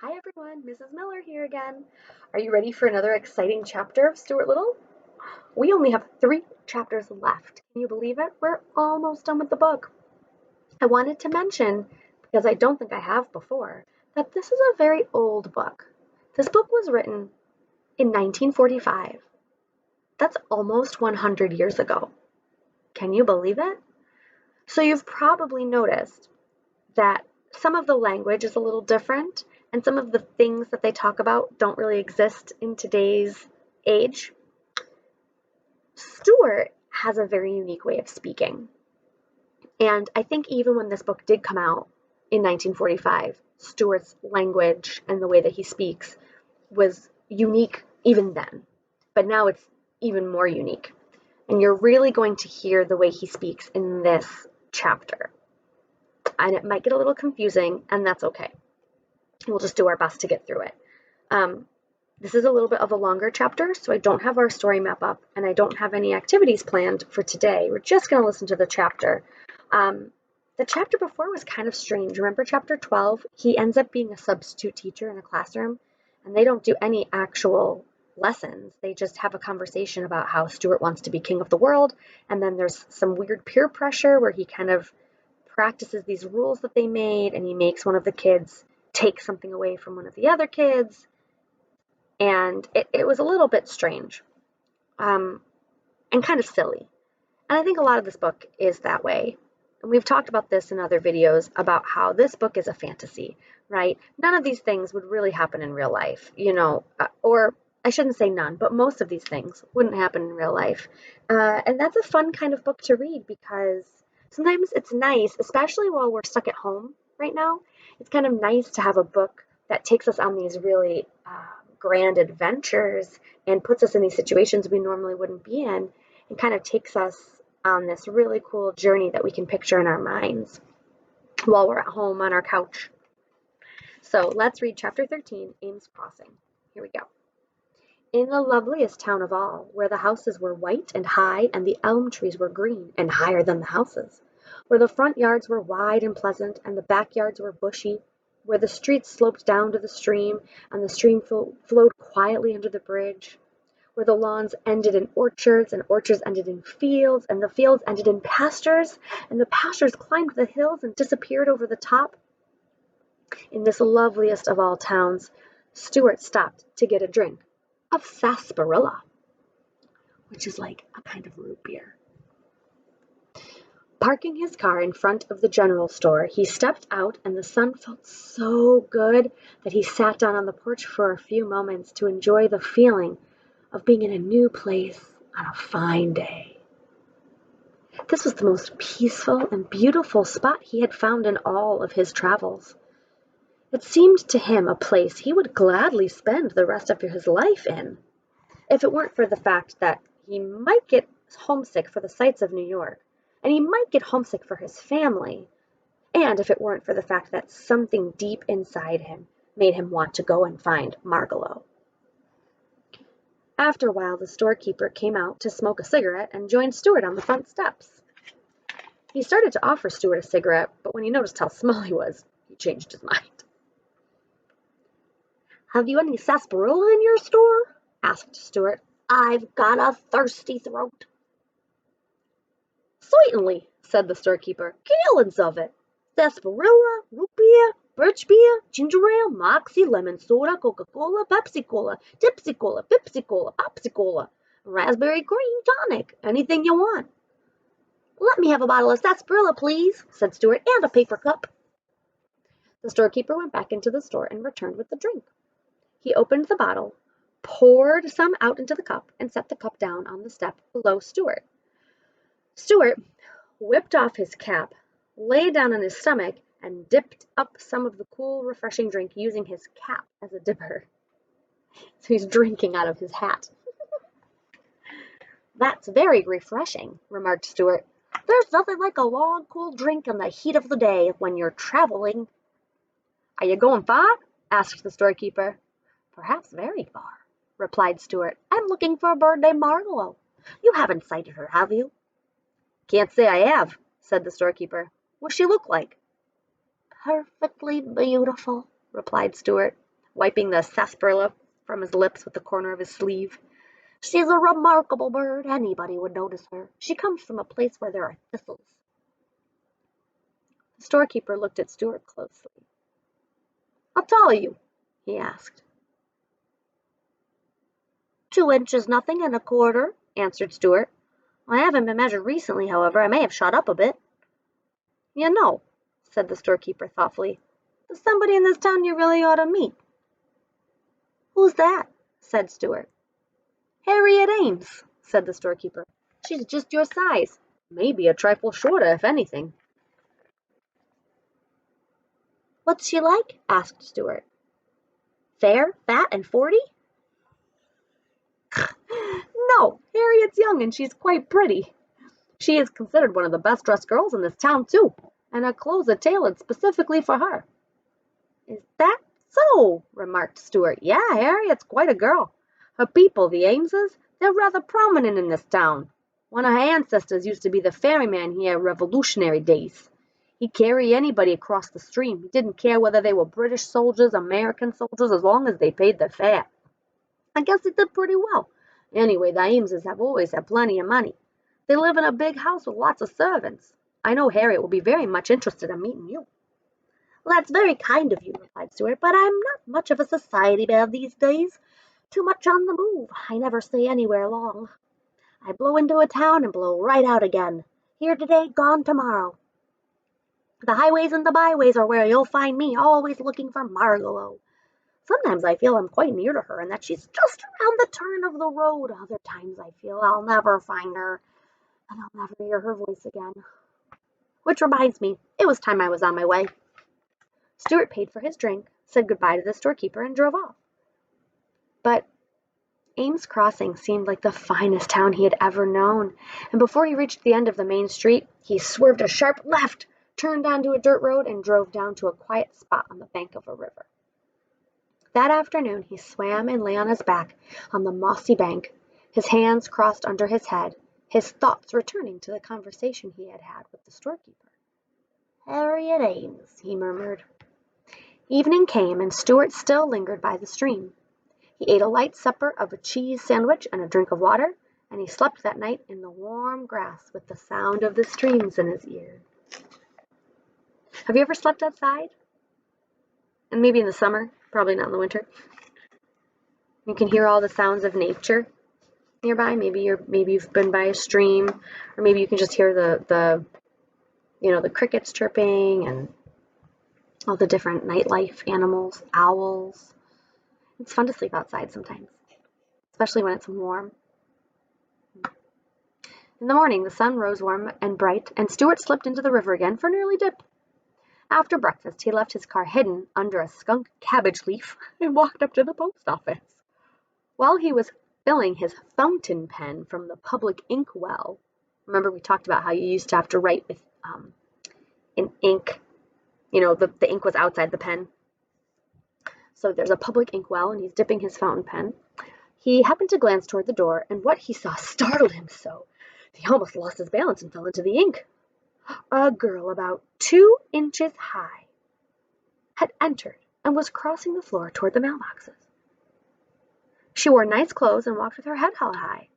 Hi everyone, Mrs. Miller here again. Are you ready for another exciting chapter of Stuart Little? We only have 3 chapters left. Can you believe it? We're almost done with the book. I wanted to mention, because I don't think I have before, that this is a very old book. This book was written in 1945. That's almost 100 years ago. Can you believe it? So you've probably noticed that some of the language is a little different and some of the things that they talk about don't really exist in today's age. Stuart has a very unique way of speaking. And I think even when this book did come out in 1945, Stuart's language and the way that he speaks was unique even then. But now it's even more unique. And you're really going to hear the way he speaks in this chapter. And it might get a little confusing, and that's okay. We'll just do our best to get through it. This is a little bit of a longer chapter, so I don't have our story map up, and I don't have any activities planned for today. We're just going to listen to the chapter. The chapter before was kind of strange. Remember chapter 12? He ends up being a substitute teacher in a classroom, and they don't do any actual lessons. They just have a conversation about how Stuart wants to be king of the world, and then there's some weird peer pressure where he kind of practices these rules that they made, and he makes one of the kids take something away from one of the other kids. And it was a little bit strange and kind of silly. And I think a lot of this book is that way. And we've talked about this in other videos about how this book is a fantasy, right? None of these things would really happen in real life, or I shouldn't say none, but most of these things wouldn't happen in real life. And that's a fun kind of book to read because sometimes it's nice, especially while we're stuck at home right now. It's kind of nice to have a book that takes us on these really grand adventures and puts us in these situations we normally wouldn't be in and kind of takes us on this really cool journey that we can picture in our minds while we're at home on our couch. So let's read chapter 13, Ames Crossing. Here we go. In the loveliest town of all, where the houses were white and high and the elm trees were green and higher than the houses, where the front yards were wide and pleasant and the back yards were bushy, where the streets sloped down to the stream and the stream flowed quietly under the bridge, where the lawns ended in orchards and orchards ended in fields and the fields ended in pastures and the pastures climbed the hills and disappeared over the top. In this loveliest of all towns, Stuart stopped to get a drink of sarsaparilla, which is like a kind of root beer. Parking his car in front of the general store, he stepped out and the sun felt so good that he sat down on the porch for a few moments to enjoy the feeling of being in a new place on a fine day. This was the most peaceful and beautiful spot he had found in all of his travels. It seemed to him a place he would gladly spend the rest of his life in, if it weren't for the fact that he might get homesick for the sights of New York, and he might get homesick for his family, and if it weren't for the fact that something deep inside him made him want to go and find Margalo. After a while, the storekeeper came out to smoke a cigarette and joined Stuart on the front steps. He started to offer Stuart a cigarette, but when he noticed how small he was, he changed his mind. "Have you any sarsaparilla in your store?" asked Stuart. "I've got a thirsty throat." "Certainly," said the storekeeper. "Gallons of it. Sarsaparilla, root beer, birch beer, ginger ale, moxie, lemon soda, Coca-Cola, Pepsi-Cola, Tipsy-Cola, Pepsi-Cola, Popsy-Cola, raspberry green tonic, anything you want." "Let me have a bottle of sarsaparilla, please," said Stuart, "and a paper cup." The storekeeper went back into the store and returned with the drink. He opened the bottle, poured some out into the cup, and set the cup down on the step below Stuart. Stuart whipped off his cap, lay down on his stomach, and dipped up some of the cool, refreshing drink using his cap as a dipper. So he's drinking out of his hat. "That's very refreshing," remarked Stuart. "There's nothing like a long, cool drink in the heat of the day when you're traveling." "Are you going far?" asked the storekeeper. "Perhaps very far," replied Stuart. "I'm looking for a bird named Margalo. You haven't sighted her, have you?" "Can't say I have," said the storekeeper. "What's she look like?" "Perfectly beautiful," replied Stuart. wiping the sarsaparilla from his lips with the corner of his sleeve. "She's a remarkable bird. Anybody would notice her. She comes from a place where there are thistles." The storekeeper looked at Stuart closely. "How tall are you?" he asked. "2 inches nothing and a quarter," answered Stuart. "I haven't been measured recently, however. I may have shot up a bit." "You know," said the storekeeper thoughtfully, "there's somebody in this town you really ought to meet." "Who's that?" said Stuart. "Harriet Ames," said the storekeeper. "She's just your size. Maybe a trifle shorter, if anything." "What's she like?" asked Stuart. "Fair, fat, and 40?" "No, Harriet's young and she's quite pretty. She is considered one of the best dressed girls in this town, too, and her clothes are tailored specifically for her." "Is that so?" remarked Stuart. "Yeah, Harriet's quite a girl. Her people, the Ameses, they're rather prominent in this town. One of her ancestors used to be the ferryman here in Revolutionary days. He'd carry anybody across the stream. He didn't care whether they were British soldiers, American soldiers, as long as they paid their fare. I guess it did pretty well. Anyway, the Ameses have always had plenty of money. They live in a big house with lots of servants. I know Harriet will be very much interested in meeting you." "Well, that's very kind of you," replied Stuart, "but I'm not much of a society man these days. Too much on the move. I never stay anywhere long. I blow into a town and blow right out again. Here today, gone tomorrow. The highways and the byways are where you'll find me, always looking for Margalo. Sometimes I feel I'm quite near to her and that she's just around the turn of the road. Other times I feel I'll never find her and I'll never hear her voice again. Which reminds me, it was time I was on my way." Stuart paid for his drink, said goodbye to the storekeeper, and drove off. But Ames Crossing seemed like the finest town he had ever known, and before he reached the end of the main street, he swerved a sharp left, turned onto a dirt road, and drove down to a quiet spot on the bank of a river. That afternoon he swam and lay on his back on the mossy bank, his hands crossed under his head, his thoughts returning to the conversation he had had with the storekeeper. "Harriet Ames," he murmured. Evening came, and Stuart still lingered by the stream. He ate a light supper of a cheese sandwich and a drink of water, and he slept that night in the warm grass with the sound of the streams in his ear. Have you ever slept outside? And maybe in the summer, probably not in the winter. You can hear all the sounds of nature nearby. Maybe you've been by a stream, or maybe you can just hear the crickets chirping and all the different nightlife animals, owls. It's fun to sleep outside sometimes, especially when it's warm. In the morning, the sun rose warm and bright, and Stuart slipped into the river again for an early dip. After breakfast, he left his car hidden under a skunk cabbage leaf and walked up to the post office. While he was filling his fountain pen from the public ink well, remember we talked about how you used to have to write with an ink, the ink was outside the pen. So there's a public ink well, and he's dipping his fountain pen. He happened to glance toward the door, and what he saw startled him so he almost lost his balance and fell into the ink. A girl about 2 inches high had entered and was crossing the floor toward the mailboxes. She wore nice clothes and walked with her head held high.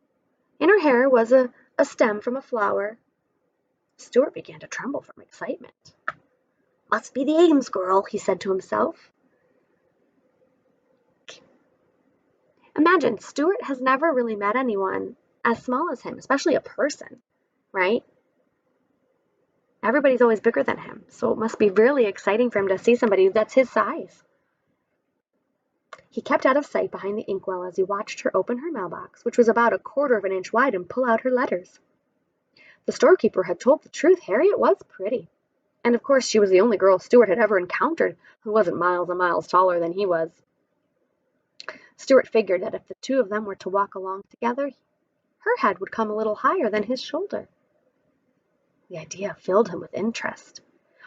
In her hair was a stem from a flower. Stuart began to tremble from excitement. "Must be the Ames girl," he said to himself. Imagine, Stuart has never really met anyone as small as him, especially a person, right? Everybody's always bigger than him, so it must be really exciting for him to see somebody that's his size. He kept out of sight behind the inkwell as he watched her open her mailbox, which was about 1/4 of an inch wide, and pull out her letters. The storekeeper had told the truth. Harriet was pretty. And of course she was the only girl Stuart had ever encountered who wasn't miles and miles taller than he was. Stuart figured that if the two of them were to walk along together, her head would come a little higher than his shoulder. The idea filled him with interest.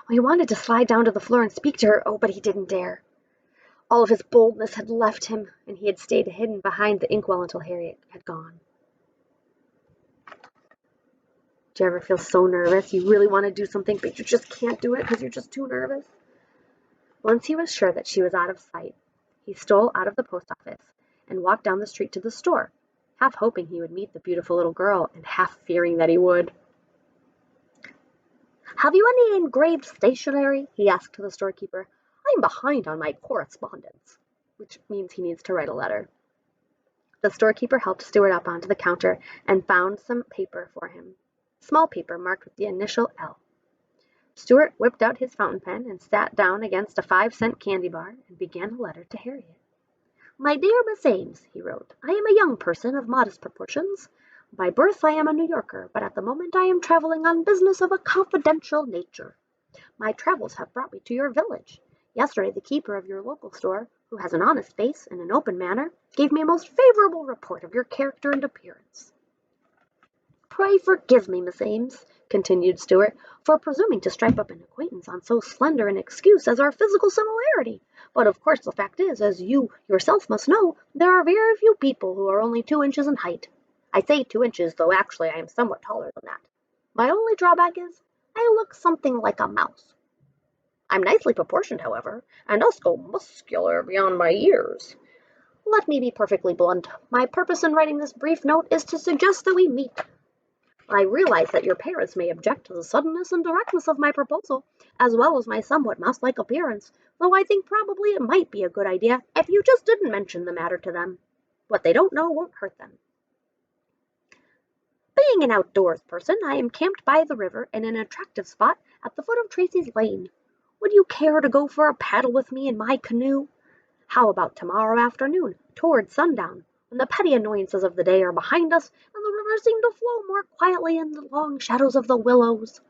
He wanted to slide down to the floor and speak to her, but he didn't dare. All of his boldness had left him, and he had stayed hidden behind the inkwell until Harriet had gone. Do you ever feel so nervous? You really want to do something, but you just can't do it because you're just too nervous? Once he was sure that she was out of sight, he stole out of the post office and walked down the street to the store, half hoping he would meet the beautiful little girl and half fearing that he would. "Have you any engraved stationery?" he asked the storekeeper. "I'm behind on my correspondence," which means he needs to write a letter. The storekeeper helped Stuart up onto the counter and found some paper for him, small paper marked with the initial L. Stuart whipped out his fountain pen and sat down against a 5-cent candy bar and began a letter to Harriet. "My dear Miss Ames," he wrote, "I am a young person of modest proportions. By birth I am a New Yorker, but at the moment I am traveling on business of a confidential nature. My travels have brought me to your village. Yesterday the keeper of your local store, who has an honest face and an open manner, gave me a most favorable report of your character and appearance. Pray forgive me, Miss Ames," continued Stuart, "for presuming to strike up an acquaintance on so slender an excuse as our physical similarity, but of course the fact is, as you yourself must know, there are very few people who are only 2 inches in height. I say 2 inches, though actually I am somewhat taller than that. My only drawback is, I look something like a mouse. I'm nicely proportioned, however, and also muscular beyond my years. Let me be perfectly blunt. My purpose in writing this brief note is to suggest that we meet. I realize that your parents may object to the suddenness and directness of my proposal, as well as my somewhat mouse-like appearance, though I think probably it might be a good idea if you just didn't mention the matter to them. What they don't know won't hurt them. Being an outdoors person, I am camped by the river in an attractive spot at the foot of Tracy's Lane. Would you care to go for a paddle with me in my canoe? How about tomorrow afternoon, toward sundown, when the petty annoyances of the day are behind us and the river seems to flow more quietly in the long shadows of the willows?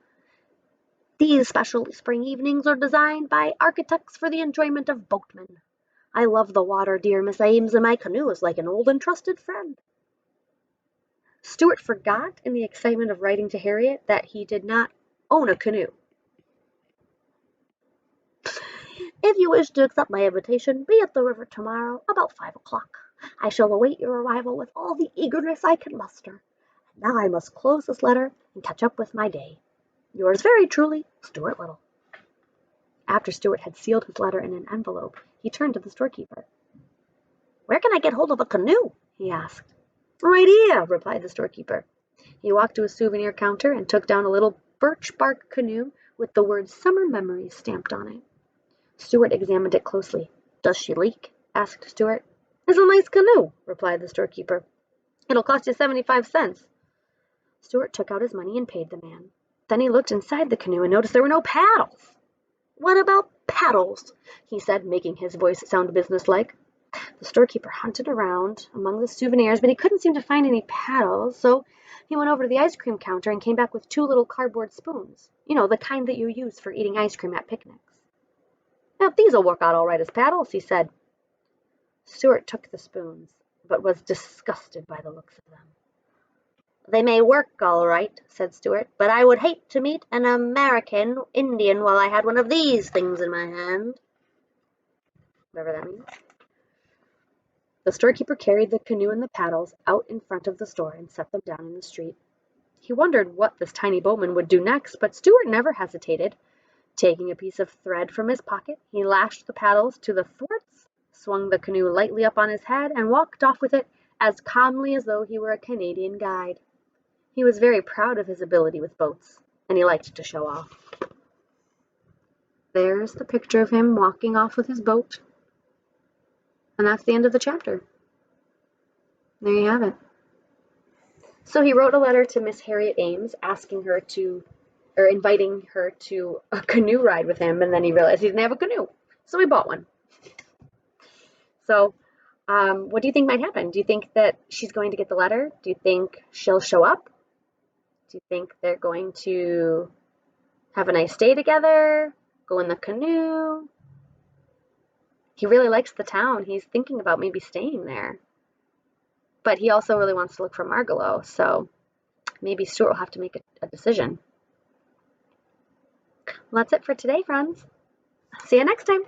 These special spring evenings are designed by architects for the enjoyment of boatmen. I love the water, dear Miss Ames, and my canoe is like an old and trusted friend." Stuart forgot in the excitement of writing to Harriet that he did not own a canoe. "If you wish to accept my invitation, be at the river tomorrow about 5 o'clock. I shall await your arrival with all the eagerness I can muster. And now I must close this letter and catch up with my day. Yours very truly, Stuart Little." After Stuart had sealed his letter in an envelope, he turned to the storekeeper. "Where can I get hold of a canoe?" he asked. "Right here," replied the storekeeper. He walked to a souvenir counter and took down a little birch bark canoe with the words "Summer Memories" stamped on it. Stuart examined it closely. "Does she leak?" asked Stuart. "It's a nice canoe," replied the storekeeper. "It'll cost you 75 cents. Stuart took out his money and paid the man. Then he looked inside the canoe and noticed there were no paddles. "What about paddles?" he said, making his voice sound businesslike. The storekeeper hunted around among the souvenirs, but he couldn't seem to find any paddles, so he went over to the ice cream counter and came back with 2 little cardboard spoons. You know, the kind that you use for eating ice cream at picnics. "Now, these'll work out all right as paddles," he said. Stuart took the spoons, but was disgusted by the looks of them. "They may work all right," said Stuart, "but I would hate to meet an American Indian while I had one of these things in my hand." Whatever that means. The storekeeper carried the canoe and the paddles out in front of the store and set them down in the street. He wondered what this tiny boatman would do next, but Stuart never hesitated. Taking a piece of thread from his pocket, he lashed the paddles to the thwarts, swung the canoe lightly up on his head, and walked off with it as calmly as though he were a Canadian guide. He was very proud of his ability with boats, and he liked to show off. There's the picture of him walking off with his boat. And that's the end of the chapter. There you have it. So he wrote a letter to Miss Harriet Ames asking her to, or inviting her to a canoe ride with him, and then he realized he didn't have a canoe, so he bought one. So, what do you think might happen? Do you think that she's going to get the letter? Do you think she'll show up? Do you think they're going to have a nice day together? Go in the canoe? He really likes the town. He's thinking about maybe staying there. But he also really wants to look for Margalo, so maybe Stuart will have to make a decision. Well, that's it for today, friends. See you next time.